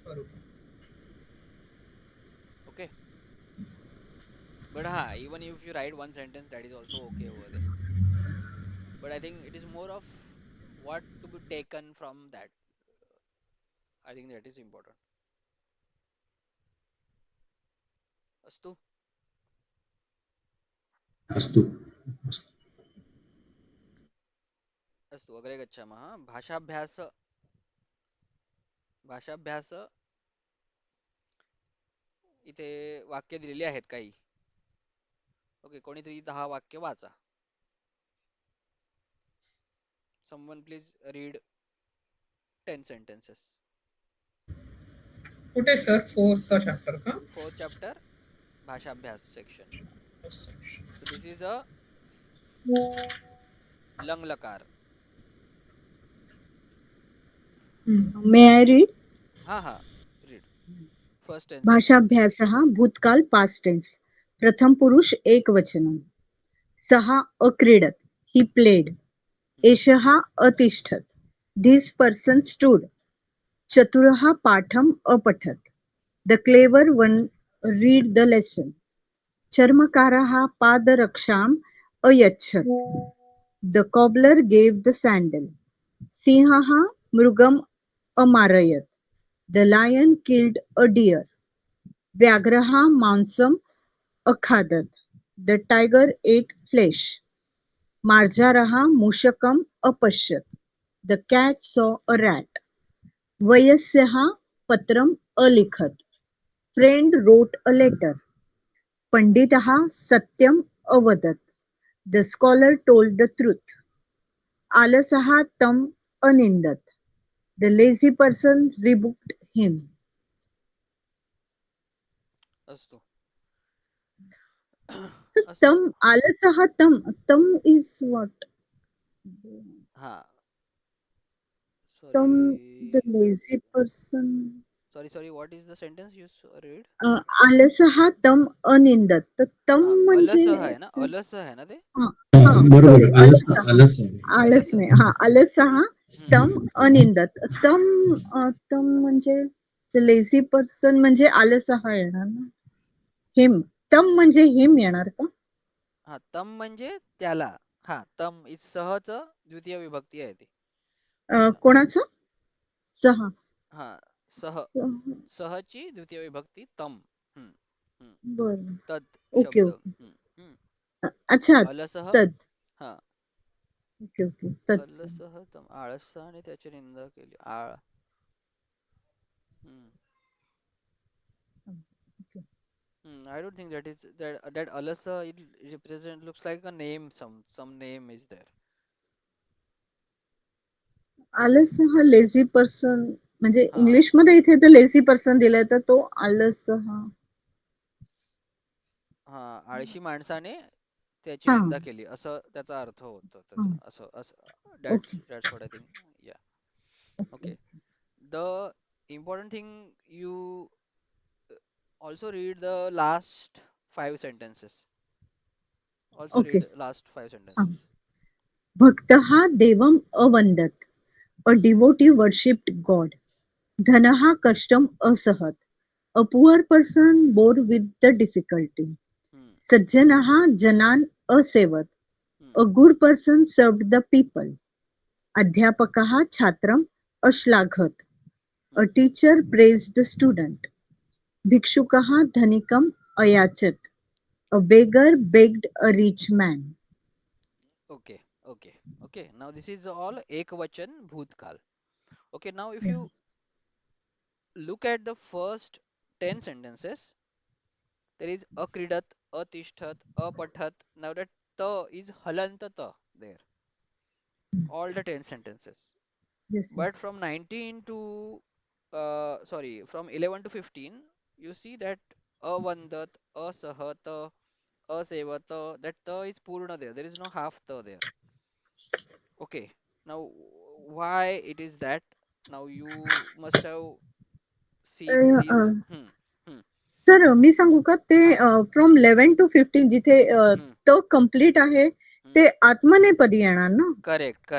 बरोबर. Okay. But even if you write one sentence, that is also okay over there. But I think it is more of what to be taken from that. I think that is important. Astu. अस्तु अस्तु अग्रे गच्छामः। भाषाभ्यास इथे वाक्य दिलेली आहेत काही. Okay, कोणीतरी 10 वाक्य वाचा. Someone please read 10 sentences. कुठे सर? फोर्थ चॅप्टर का? Fourth chapter, भाषाभ्यास section. So this is a lung लकार. मे आय रीड? हा हा, read. First 10 sentences. भाषाभ्यासः भूतकाल पास्ट टेन्स. प्रथम पुरुष एकवचनम्. सः अक्रीडत्. ही प्लेड. एषः अतिष्ठत्. This person stood. चतुरः पाठम् अपठत्. The clever one read the lesson. चर्मकारः पादरक्षाम् अयच्छत्. The cobbler gave the sandal. सिंहः मृगम् अमारयत्. The lion killed a deer. व्याघ्रः मांसम् अखादत्. The tiger ate flesh. मार्जारः मूषकम् अपश्यत्. The cat saw a rat. वयस्यः पत्रम् अलिखत्. Friend wrote a letter. पंडितः सत्यम् अवदत्. The scholar told the truth. आलसः तम् अनिंदत. The lazy person rebuked him. अस्तु. So, अस्तु. tam alasah tam is what? हा, Tam the sorry. lazy person. Sorry, what is the sentence you read? आलसः तम अनिंदत. तर तम हा, म्हणजे अलस आहे ना, अलस आहे ना ते. हा हा, हा बरोबर सॉरी आलस आलसः. आलस आळस नाही हा आलसः तम अनिंदत. तम म्हणजे लेझी पर्सन म्हणजे आलसः येणार ना. हिम. तम म्हणजे हिम येणार का? हा, तम म्हणजे त्याला. हा, तम इज सहच द्वितीय विभक्ती आहे ती. कोणाचं? सह. हा, सह. सह. सहची द्वितीय विभक्ती तम. हम्म, हम्म. बरं. तद ओके शब्द. ओके. हम्म. अच्छा अलसह. तद. हा, ओके ओके तद. अलसह तम, आळस आणि त्याची निंदा केली. आळ. हम्म. Okay. I don't think that is that alasa it represent looks like a name. Some name is there. आलस हा लेझी पर्सन म्हणजे हा इंग्लिश मध्ये इथे तर लेझी पर्सन दिलाय तर तो आलस हा. हा, आळशी माणसाने त्याची हा निंदा केली असं त्याचा अर्थ होतो हा त्याचा. असं असं okay that's what I think. Yeah. Okay. Okay. The important thing, you also read the last 5 sentences. Also okay. read last 5 हा. sentences. भक्तः देवम् अवन्दत्. A devotee worshipped God. धनः कष्टम् असहत. A poor person bore with the difficulty. Hmm. सज्जनः जनान् असेवत. Hmm. A good person served the people. अध्यापकः छात्रम् अश्लाघत. A Hmm. Teacher praise the student. भिक्षुकः धनिकम् अयाचत. A beggar begged a rich man. Okay. Okay. Now this is all ekvachan bhutkal. Okay. Now if you look at the first 10 sentences, there is akridat, atishtat, apathat. Now that ta is halantata there. All the 10 sentences. Yes, But yes. from 19 to from 11 to 15, you see that avandat, asahata, asevata, that ta is purna there. There is no half ta there. Okay. Now why it is that? Now you must have seen these. Hmm. Sir मी सांगू का ते Ha. From 11 to 15 जिथे Hmm. तो complete आहे Hmm. ते आत्मनेपदी येणार ना. Correct.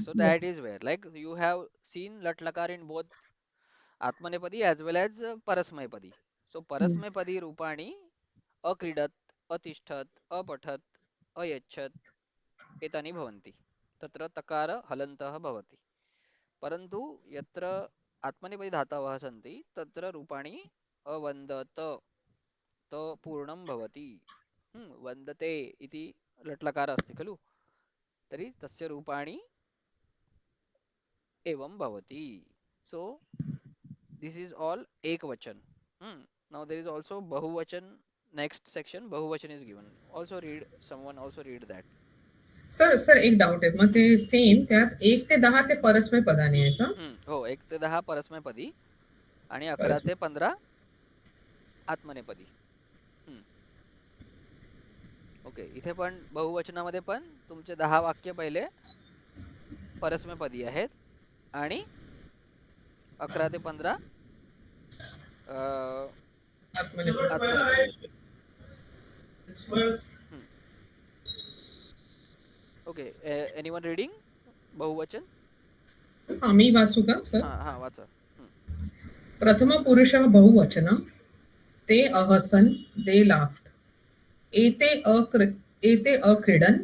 So that Yes. is where, like, you have seen latlakar in both Atmanepadi as well as Parasmaipadi. So Yes. Parasmaipadi रूपाणि अक्रीडत्, अतिष्ठत्, अपठत्, अयच्छत् एतानि भवन्ति. तत्र तकार हलन्तः भवति. परन्तु यत्र आत्मनेपदी धातवः सन्ति तत्र रूपाणि अवन्दत, त पूर्णं भवति. वन्दते इति लट्लकारः अस्ति खलु, तर्हि तस्य रूपाणि एवं भवति. So this is all ekvachan. Now there is also bahuvachan. Next section bahuvachan is given. Also read, someone also read that. Sir एक डाऊट आहे, मग ते सेम त्यात 1 ते 10 ते परस्मै पदाने आहे का? हो, 1 ते 10 परस्मैपदी आणि 11 ते 15 आत्मनेपदी. ओके, इथे पण बहुवचनामध्ये पण तुमचे 10 वाक्य पहिले परस्मैपदी आहेत आणि 11 ते 15 आत्मनेपदी आहेत. ओके, एनीवन रीडिंग बहुवचन? मी वाचू का सर? हा वाचा. प्रथम पुरुषः बहुवचनं. ते अहसन्, they laughed. एते अक्रीडन्,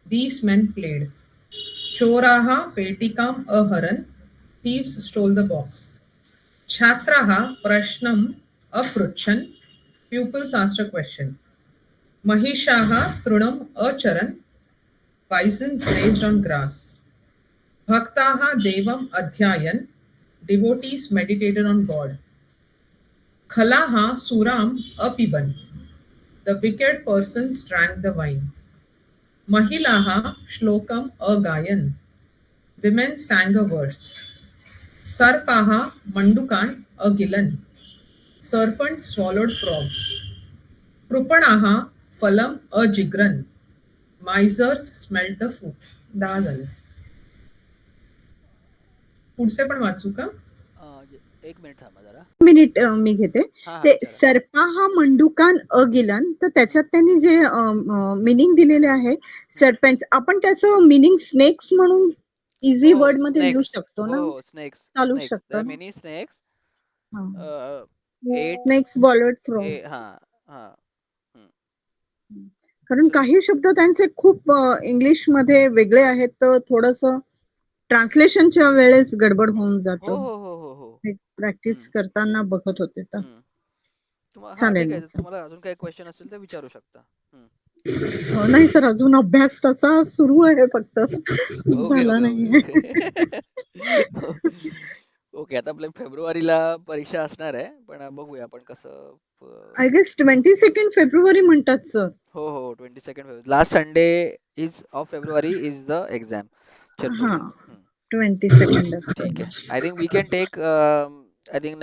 these men played. चोराः पेटिकाम् अहरन्, thieves stole the box. छात्राः प्रश्नम् अपृच्छन्, pupils asked a question. महिषाः तृणम् अचरन्, bisons grazed on grass. भक्ताः देवम् अध्यायन्, devotees meditated on God. खलाः सुराम् अपिबन्, the wicked persons drank the wine. महिलाः श्लोकम् अगायन्, women sang a verse. सर्पाः मण्डुकान् अगिलन्, serpents swallowed frogs. कृपणाः फलम् अजिग्रन्, misers smelt the fruit. 10 झाले. पुढचे पण वाचू का? एक मिनिट थांबा जरा. मिनिट मी घेते. हा, ते विचारा. सर्पाः मंडूकान अगिलन, तर त्याच्यात त्यांनी जे मिनिंग दिलेले आहे सर्पेंट्स, आपण त्याचं मिनिंग स्नेक्स म्हणून इझी वर्ड मध्ये लिहू शकतो ना, हो, स्नेक्स. चालू There शकतो are ना. many snakes. हा. 8 स्नेक्स बॉलर्ड फ्रॉग्स. हा. कारण काही शब्द त्यांचे खूप इंग्लिश मध्ये वेगळे आहेत, तर थोडस ट्रान्सलेशनच्या वेळेस गडबड होऊन हो जातं. हो हो हो हो. प्रॅक्टिस करताना बघत होते तर हा, चालेल ठीक ना, आहे. तुम्हाला अजून काही क्वेश्चन असेल तर विचारू शकता. नाही सर, अजून अभ्यास तसा सुरू आहे, फक्त ओके झाला ओके नाहीये. ओके. ओके, आता आपल्या फेब्रुवारीला परीक्षा असणार आहे, पण बघूया आपण कसं. आय गेस 22 फेब्रुवारी म्हणतात सर. हो 22 last Sunday is of February is the exam. चल हा, बघूया. 22 ठीक आहे. I think we can take I think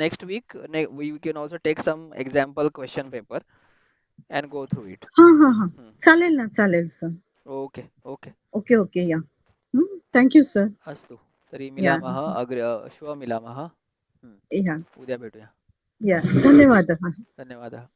next week we can also take some example question paper and go through it. हा, चालेल ना, चालेल सर. ओके ओके ओके या. Thank you sir. अस्तु. तर्हि या मिलामः श्वः मिलामः. या उद्या भेटूया. या धन्यवाद. धन्यवादः.